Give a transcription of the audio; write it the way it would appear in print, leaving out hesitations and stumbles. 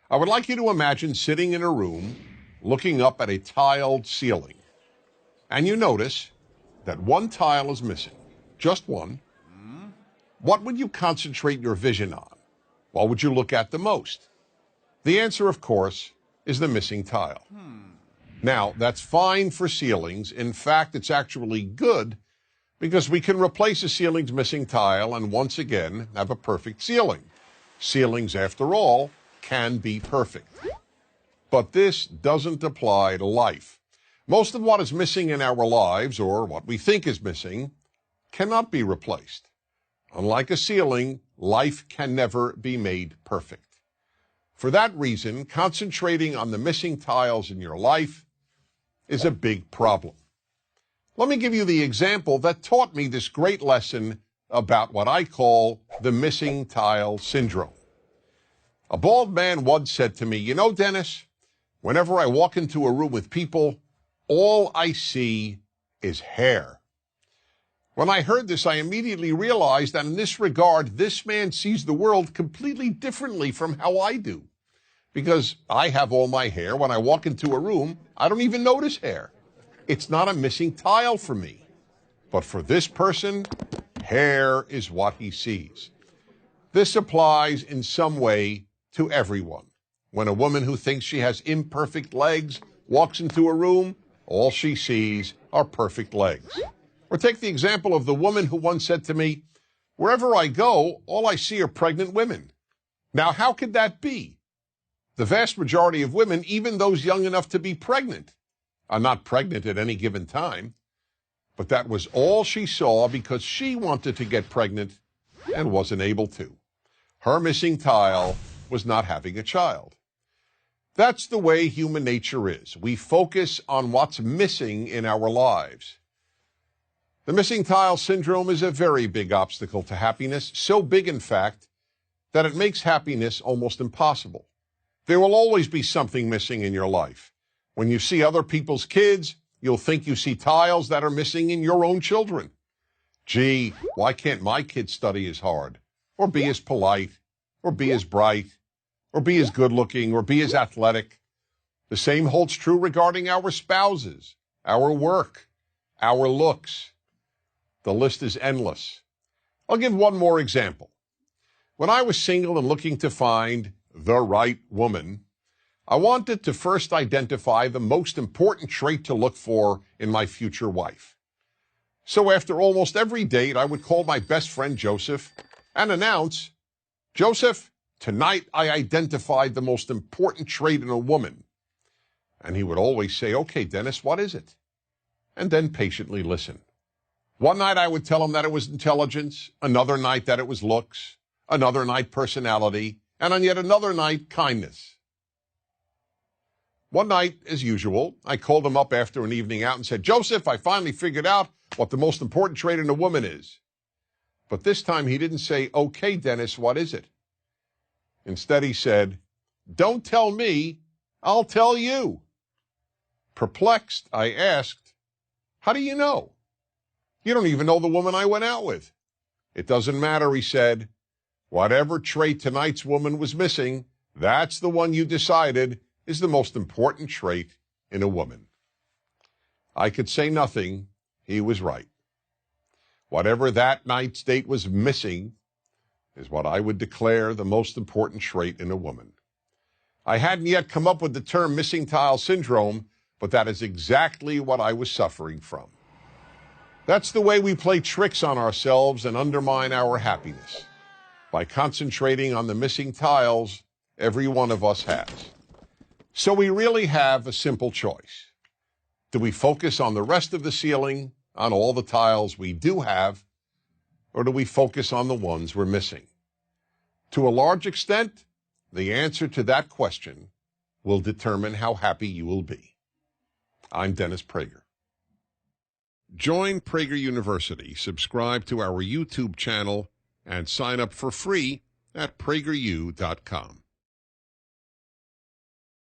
I would like you to imagine sitting in a room looking up at a tiled ceiling, and you notice that one tile is missing, just one. What would you concentrate your vision on? What would you look at the most? The answer, of course, is the missing tile. Now, that's fine for ceilings. In fact, it's actually good because we can replace a ceiling's missing tile and once again have a perfect ceiling. Ceilings, after all, can be perfect. But this doesn't apply to life. Most of what is missing in our lives, or what we think is missing, cannot be replaced. Unlike a ceiling, life can never be made perfect. For that reason, concentrating on the missing tiles in your life is a big problem. Let me give you the example that taught me this great lesson about what I call the missing tile syndrome. A bald man once said to me, "You know, Dennis, whenever I walk into a room with people, all I see is hair." When I heard this, I immediately realized that in this regard, this man sees the world completely differently from how I do. Because I have all my hair. When I walk into a room, I don't even notice hair. It's not a missing tile for me. But for this person, hair is what he sees. This applies in some way to everyone. When a woman who thinks she has imperfect legs walks into a room, all she sees are perfect legs. Or take the example of the woman who once said to me, "Wherever I go, all I see are pregnant women." Now, how could that be? The vast majority of women, even those young enough to be pregnant, are not pregnant at any given time. But that was all she saw because she wanted to get pregnant and wasn't able to. Her missing tile was not having a child. That's the way human nature is. We focus on what's missing in our lives. The missing tile syndrome is a very big obstacle to happiness, so big, in fact, that it makes happiness almost impossible. There will always be something missing in your life. When you see other people's kids, you'll think you see tiles that are missing in your own children. Gee, why can't my kid study as hard, or be as polite, or be as bright, or be as good-looking, or be as athletic? The same holds true regarding our spouses, our work, our looks. The list is endless. I'll give one more example. When I was single and looking to find the right woman, I wanted to first identify the most important trait to look for in my future wife. So after almost every date, I would call my best friend Joseph and announce, "Joseph, tonight I identified the most important trait in a woman." And he would always say, "Okay, Dennis, what is it?" And then patiently listen. One night I would tell him that it was intelligence, another night that it was looks, another night personality, and on yet another night kindness. One night, as usual, I called him up after an evening out and said, "Joseph, I finally figured out what the most important trait in a woman is." But this time he didn't say, "Okay, Dennis, what is it?" Instead he said, "Don't tell me, I'll tell you." Perplexed, I asked, "How do you know? You don't even know the woman I went out with." "It doesn't matter," he said. "Whatever trait tonight's woman was missing, that's the one you decided is the most important trait in a woman." I could say nothing. He was right. Whatever that night's date was missing is what I would declare the most important trait in a woman. I hadn't yet come up with the term missing tile syndrome, but that is exactly what I was suffering from. That's the way we play tricks on ourselves and undermine our happiness, by concentrating on the missing tiles every one of us has. So we really have a simple choice. Do we focus on the rest of the ceiling, on all the tiles we do have, or do we focus on the ones we're missing? To a large extent, the answer to that question will determine how happy you will be. I'm Dennis Prager. Join Prager University, subscribe to our YouTube channel, and sign up for free at prageru.com.